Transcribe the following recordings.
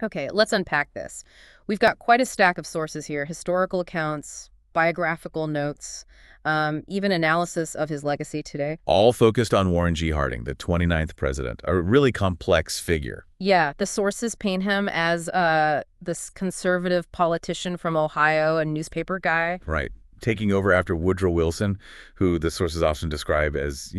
Okay, let's unpack this. We've got quite a stack of sources here: historical accounts, biographical notes, even analysis of his legacy today. All focused on Warren G. Harding, the 29th president, a really complex figure. Yeah, the sources paint him as this conservative politician from Ohio, a newspaper guy. Right. Taking over after Woodrow Wilson, who the sources often describe as,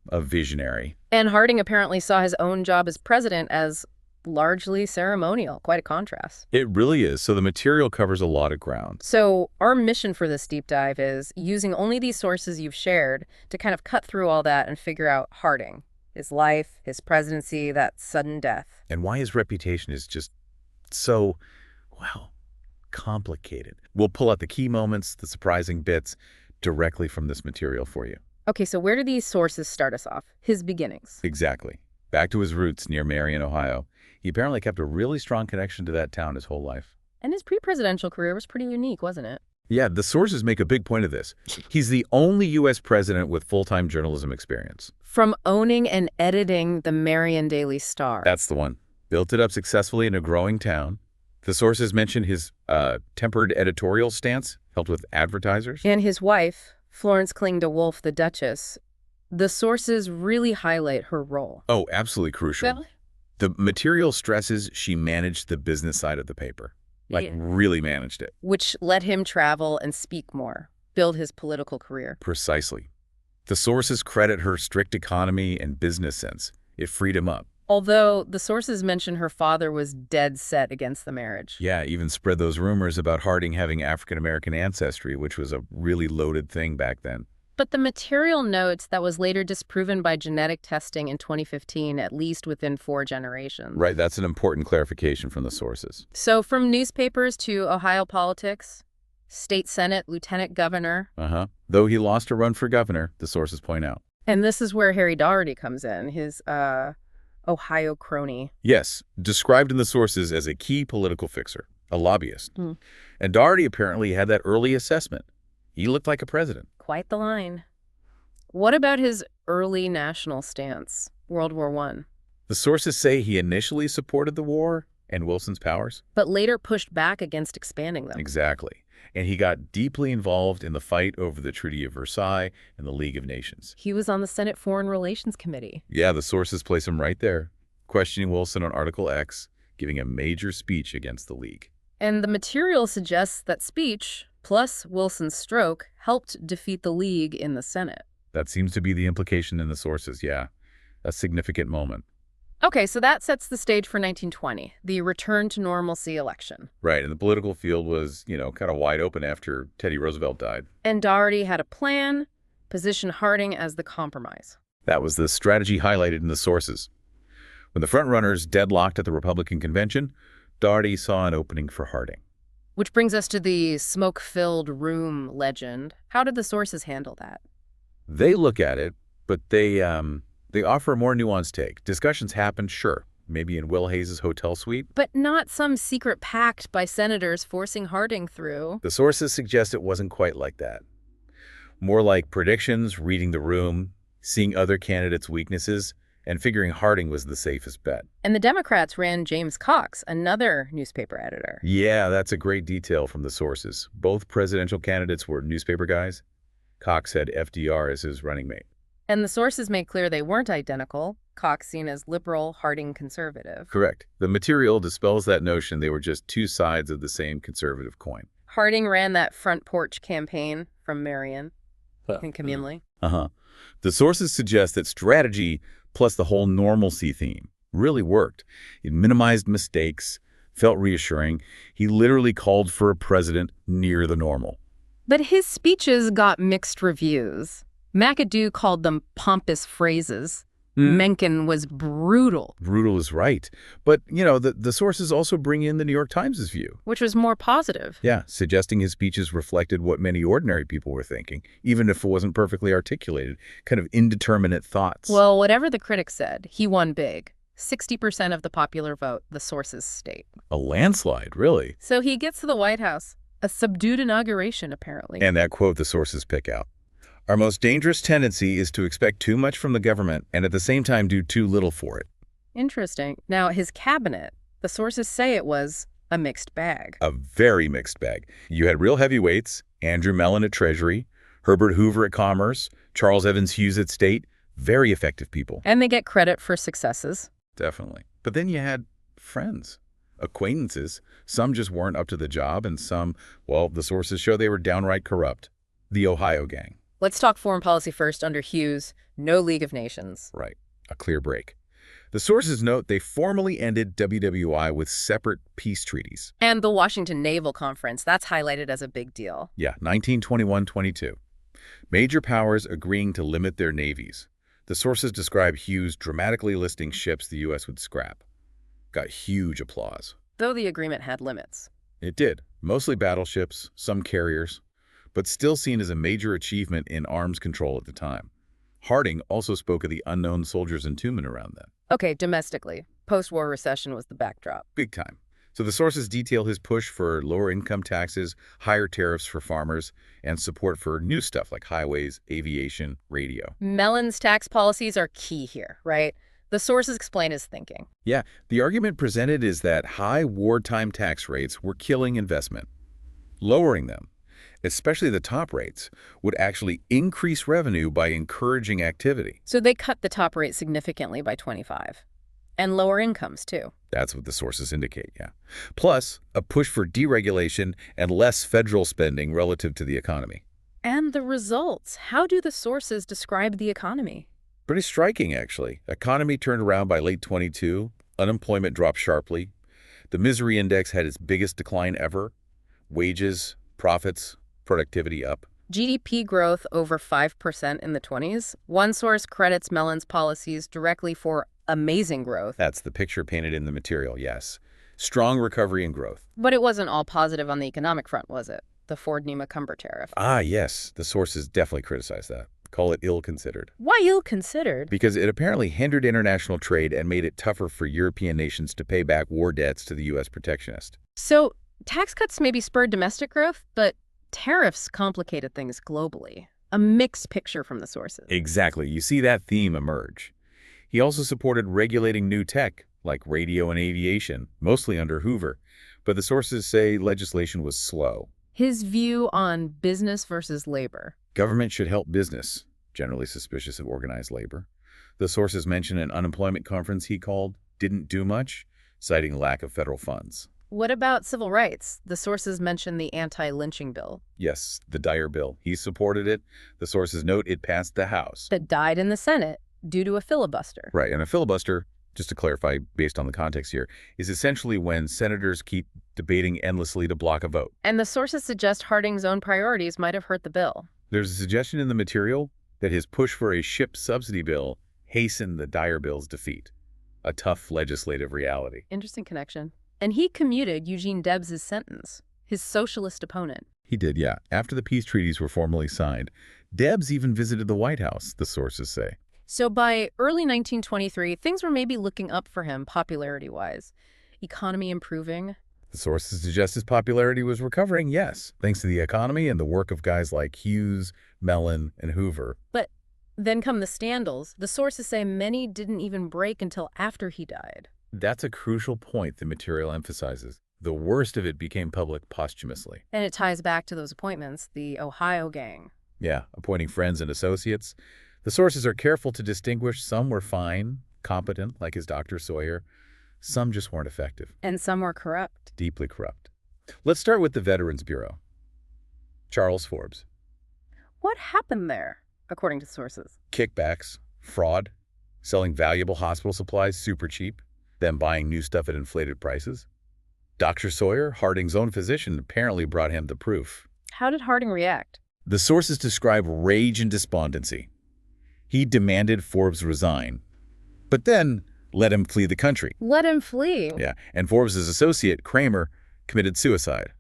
a visionary. And Harding apparently saw his own job as president as largely ceremonial. Quite a contrast. It really is. So the material covers a lot of ground. So our mission for this deep dive is using only these sources you've shared to kind of cut through all that and figure out Harding, his life, his presidency, that sudden death. And why his reputation is just so, well, complicated. We'll pull out the key moments, the surprising bits, directly from this material for you. Okay, so where do these sources start us off? His beginnings. Exactly. Back to his roots near Marion, Ohio. He apparently kept a really strong connection to that town his whole life. And his pre-presidential career was pretty unique, wasn't it? Yeah, the sources make a big point of this. He's the only U.S. president with full-time journalism experience. From owning and editing the Marion Daily Star. That's the one. Built it up successfully in a growing town. The sources mention his tempered editorial stance, helped with advertisers. And his wife, Florence Cling de Wolfe, the Duchess. The sources really highlight her role. Oh, absolutely crucial. Really? The material stresses she managed the business side of the paper. Really managed it. Which let him travel and speak more, build his political career. Precisely. The sources credit her strict economy and business sense. It freed him up. Although the sources mention her father was dead set against the marriage. Yeah, even spread those rumors about Harding having African-American ancestry, which was a really loaded thing back then. But the material notes that was later disproven by genetic testing in 2015, at least within 4 generations. Right, that's an important clarification from the sources. So from newspapers to Ohio politics, state senate, lieutenant governor. Though he lost a run for governor, the sources point out. And this is where Harry Daugherty comes in, his Ohio crony. Yes, described in the sources as a key political fixer, a lobbyist. And Daugherty apparently had that early assessment. He looked like a president. Quite the line. What about his early national stance, World War I? The sources say he initially supported the war and Wilson's powers. But later pushed back against expanding them. Exactly. And he got deeply involved in the fight over the Treaty of Versailles and the League of Nations. He was on the Senate Foreign Relations Committee. Yeah, the sources place him right there, questioning Wilson on Article X, giving a major speech against the League. And the material suggests that speech, plus Wilson's stroke, helped defeat the League in the Senate. That seems to be the implication in the sources, yeah. A significant moment. Okay, so that sets the stage for 1920, the return to normalcy election. Right, and the political field was, kind of wide open after Teddy Roosevelt died. And Daugherty had a plan, position Harding as the compromise. That was the strategy highlighted in the sources. When the frontrunners deadlocked at the Republican convention, Daugherty saw an opening for Harding. Which brings us to the smoke-filled room legend. How did the sources handle that? They look at it, but they offer a more nuanced take. Discussions happened, sure, maybe in Will Hayes' hotel suite. But not some secret pact by senators forcing Harding through. The sources suggest it wasn't quite like that. More like predictions, reading the room, seeing other candidates' weaknesses, and figuring Harding was the safest bet. And the Democrats ran James Cox, another newspaper editor. Yeah, that's a great detail from the sources. Both presidential candidates were newspaper guys. Cox had FDR as his running mate. And the sources make clear they weren't identical. Cox seen as liberal, Harding conservative. Correct. The material dispels that notion they were just two sides of the same conservative coin. Harding ran that front porch campaign from Marion communally. The sources suggest that strategy plus the whole normalcy theme really worked. It minimized mistakes, felt reassuring. He literally called for a president near the normal. But his speeches got mixed reviews. McAdoo called them pompous phrases. Mencken was brutal. Brutal is right. But, the sources also bring in the New York Times' view. Which was more positive. Yeah, suggesting his speeches reflected what many ordinary people were thinking, even if it wasn't perfectly articulated, kind of indeterminate thoughts. Well, whatever the critics said, he won big. 60% of the popular vote, the sources state. A landslide, really. So he gets to the White House. A subdued inauguration, apparently. And that quote the sources pick out. Our most dangerous tendency is to expect too much from the government and at the same time do too little for it. Interesting. Now, his cabinet, The sources say it was a mixed bag. A very mixed bag. You had real heavyweights, Andrew Mellon at Treasury, Herbert Hoover at Commerce, Charles Evans Hughes at State, very effective people. And they get credit for successes. Definitely. But then you had friends, acquaintances. Some just weren't up to the job, and some, well, the sources show they were downright corrupt. The Ohio gang. Let's talk foreign policy first under Hughes. No League of Nations. Right. A clear break. The sources note they formally ended WWI with separate peace treaties. And the Washington Naval Conference, that's highlighted as a big deal. Yeah, 1921-22. Major powers agreeing to limit their navies. The sources describe Hughes dramatically listing ships the U.S. would scrap. Got huge applause. Though the agreement had limits. It did. Mostly battleships, some carriers, but still seen as a major achievement in arms control at the time. Harding also spoke of the unknown soldiers' entombment around them. Okay, domestically, post-war recession was the backdrop. Big time. So the sources detail his push for lower income taxes, higher tariffs for farmers, and support for new stuff like highways, aviation, radio. Mellon's tax policies are key here, right? The sources explain his thinking. Yeah, the argument presented is that high wartime tax rates were killing investment. Lowering them, especially the top rates, would actually increase revenue by encouraging activity. So they cut the top rate significantly by 25. And lower incomes, too. That's what the sources indicate, yeah. Plus, a push for deregulation and less federal spending relative to the economy. And the results. How do the sources describe the economy? Pretty striking, actually. Economy turned around by late 22. Unemployment dropped sharply. The misery index had its biggest decline ever. Wages, profits, productivity up. GDP growth over 5% in the 20s. One source credits Mellon's policies directly for amazing growth. That's the picture painted in the material, yes. Strong recovery and growth. But it wasn't all positive on the economic front, was it? The Ford-Nima-Cumber tariff. Ah, yes. The sources definitely criticize that. Call it ill-considered. Why ill-considered? Because it apparently hindered international trade and made it tougher for European nations to pay back war debts to the U.S. protectionist. So tax cuts maybe spurred domestic growth, but tariffs complicated things globally. A mixed picture from the sources. Exactly. You see that theme emerge. He also supported regulating new tech, like radio and aviation, mostly under Hoover. But the sources say legislation was slow. His view on business versus labor. Government should help business, generally suspicious of organized labor. The sources mention an unemployment conference he called didn't do much, citing lack of federal funds. What about civil rights? The sources mention the anti-lynching bill. Yes, the Dyer bill. He supported it. The sources note it passed the House. That died in the Senate due to a filibuster. Right, and a filibuster, just to clarify based on the context here, is essentially when senators keep debating endlessly to block a vote. And the sources suggest Harding's own priorities might have hurt the bill. There's a suggestion in the material that his push for a ship subsidy bill hastened the Dyer bill's defeat. A tough legislative reality. Interesting connection. And he commuted Eugene Debs' sentence, his socialist opponent. He did, yeah. After the peace treaties were formally signed, Debs even visited the White House, the sources say. So by early 1923, things were maybe looking up for him popularity-wise. Economy improving. The sources suggest his popularity was recovering, yes, thanks to the economy and the work of guys like Hughes, Mellon, and Hoover. But then come the scandals. The sources say many didn't even break until after he died. That's a crucial point the material emphasizes. The worst of it became public posthumously. And it ties back to those appointments, the Ohio gang. Yeah, appointing friends and associates. The sources are careful to distinguish some were fine, competent, like his Dr. Sawyer. Some just weren't effective. And some were corrupt. Deeply corrupt. Let's start with the Veterans Bureau. Charles Forbes. What happened there, according to sources? Kickbacks, fraud, selling valuable hospital supplies super cheap, then buying new stuff at inflated prices. Dr. Sawyer, Harding's own physician, apparently brought him the proof. How did Harding react? The sources describe rage and despondency. He demanded Forbes resign, but then let him flee the country. Let him flee? Yeah, and Forbes' associate, Kramer, committed suicide.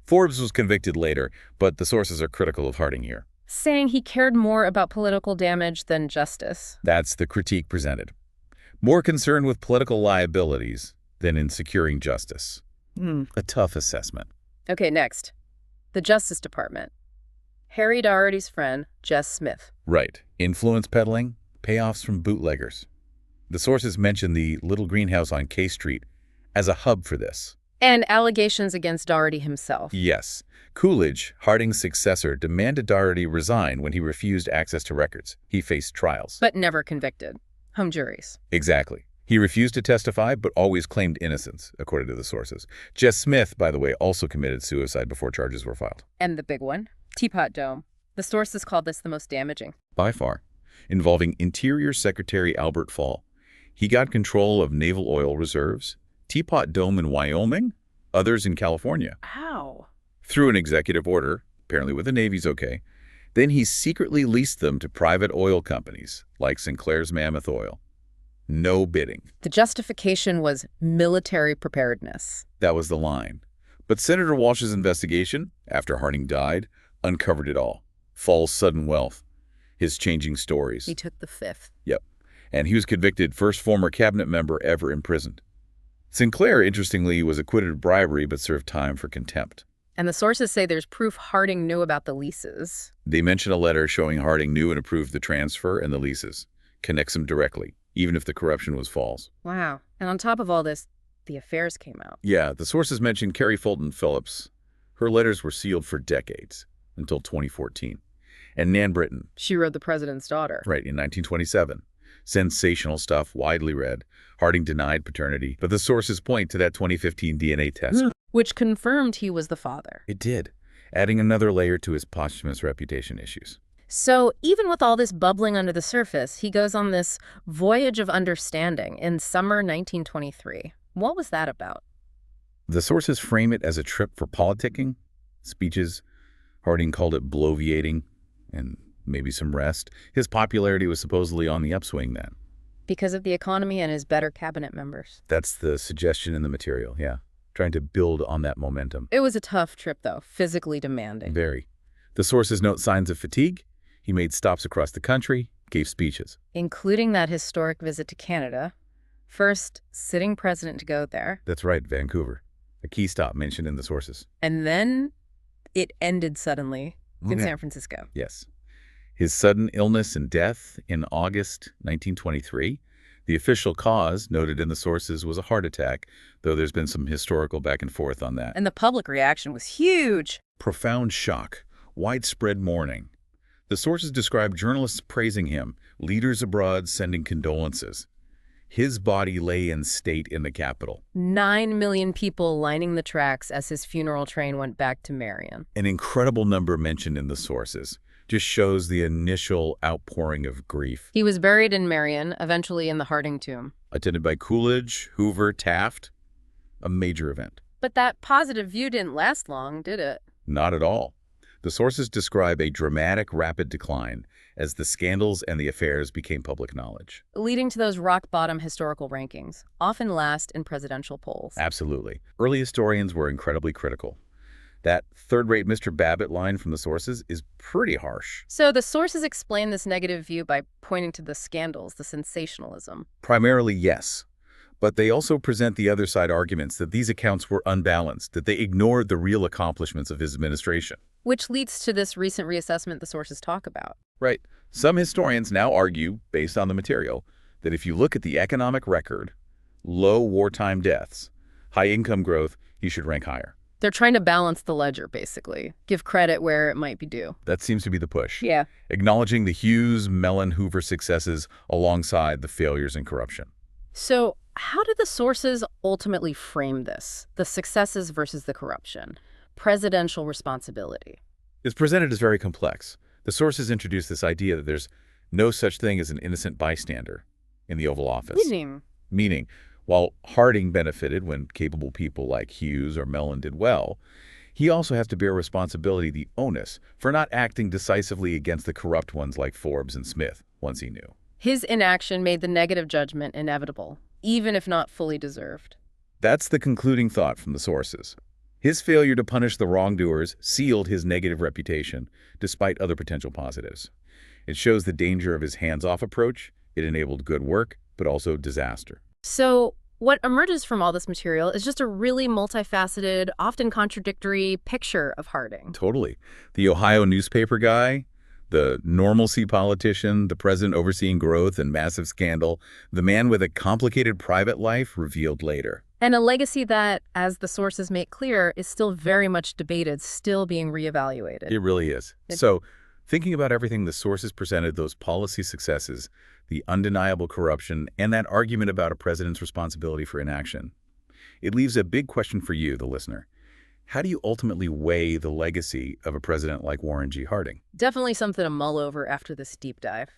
Forbes was convicted later, but the sources are critical of Harding here. Saying he cared more about political damage than justice. That's the critique presented. More concerned with political liabilities than in securing justice. A tough assessment. Okay, next. The Justice Department. Harry Daugherty's friend, Jess Smith. Right. Influence peddling, payoffs from bootleggers. The sources mention the little greenhouse on K Street as a hub for this. And allegations against Doherty himself. Yes. Coolidge, Harding's successor, demanded Doherty resign when he refused access to records. He faced trials. But never convicted. Hung juries. Exactly. He refused to testify, but always claimed innocence, according to the sources. Jess Smith, by the way, also committed suicide before charges were filed. And the big one, Teapot Dome. The sources called this the most damaging. By far. Involving Interior Secretary Albert Fall. He got control of naval oil reserves, Teapot Dome in Wyoming, others in California. How? Through an executive order, apparently with the Navy's okay. Then he secretly leased them to private oil companies, like Sinclair's Mammoth Oil. No bidding. The justification was military preparedness. That was the line. But Senator Walsh's investigation, after Harding died, uncovered it all. Fall's sudden wealth, his changing stories. He took the fifth. Yep. And he was convicted, first former cabinet member ever imprisoned. Sinclair, interestingly, was acquitted of bribery but served time for contempt. And the sources say there's proof Harding knew about the leases. They mention a letter showing Harding knew and approved the transfer and the leases. Connects them directly, even if the corruption was false. Wow. And on top of all this, the affairs came out. Yeah, the sources mentioned Carrie Fulton Phillips. Her letters were sealed for decades, until 2014. And Nan Britton. She rode the president's daughter. Right, in 1927. Sensational stuff, widely read. Harding denied paternity, but the sources point to that 2015 DNA test. Which confirmed he was the father. It did, adding another layer to his posthumous reputation issues. So even with all this bubbling under the surface, he goes on this voyage of understanding in summer 1923. What was that about? The sources frame it as a trip for politicking, speeches. Harding called it bloviating, and maybe some rest. His popularity was supposedly on the upswing then. Because of the economy and his better cabinet members. That's the suggestion in the material, yeah. Trying to build on that momentum. It was a tough trip, though, physically demanding. Very. The sources note signs of fatigue. He made stops across the country, gave speeches. Including that historic visit to Canada. First sitting president to go there. That's right, Vancouver. A key stop mentioned in the sources. And then it ended suddenly in San Francisco. Yes. His sudden illness and death in August 1923. The official cause, noted in the sources, was a heart attack, though there's been some historical back and forth on that. And the public reaction was huge. Profound shock, widespread mourning. The sources describe journalists praising him, leaders abroad sending condolences. His body lay in state in the capital. 9 million people lining the tracks as his funeral train went back to Marion. An incredible number mentioned in the sources. Just shows the initial outpouring of grief. He was buried in Marion, eventually in the Harding tomb. Attended by Coolidge, Hoover, Taft. A major event. But that positive view didn't last long, did it? Not at all. The sources describe a dramatic, rapid decline as the scandals and the affairs became public knowledge. Leading to those rock-bottom historical rankings, often last in presidential polls. Absolutely. Early historians were incredibly critical. That third-rate Mr. Babbitt line from the sources is pretty harsh. So the sources explain this negative view by pointing to the scandals, the sensationalism. Primarily, yes. But they also present the other side arguments that these accounts were unbalanced, that they ignored the real accomplishments of his administration. Which leads to this recent reassessment the sources talk about. Right. Some historians now argue, based on the material, that if you look at the economic record, low wartime deaths, high income growth, he should rank higher. They're trying to balance the ledger, basically. Give credit where it might be due. That seems to be the push. Yeah. Acknowledging the Hughes, Mellon, Hoover successes alongside the failures and corruption. So how did the sources ultimately frame this? The successes versus the corruption? Presidential responsibility? It's presented as very complex. The sources introduce this idea that there's no such thing as an innocent bystander in the Oval Office. Meaning, while Harding benefited when capable people like Hughes or Mellon did well, he also has to bear responsibility, the onus, for not acting decisively against the corrupt ones like Forbes and Smith, once he knew. His inaction made the negative judgment inevitable, even if not fully deserved. That's the concluding thought from the sources. His failure to punish the wrongdoers sealed his negative reputation, despite other potential positives. It shows the danger of his hands-off approach. It enabled good work, but also disaster. So what emerges from all this material is just a really multifaceted, often contradictory picture of Harding. Totally. The Ohio newspaper guy, the normalcy politician, the president overseeing growth and massive scandal, the man with a complicated private life revealed later. And a legacy that, as the sources make clear, is still very much debated, still being reevaluated. It really is. So, thinking about everything the sources presented, those policy successes, the undeniable corruption, and that argument about a president's responsibility for inaction, it leaves a big question for you, the listener. How do you ultimately weigh the legacy of a president like Warren G. Harding? Definitely something to mull over after this deep dive.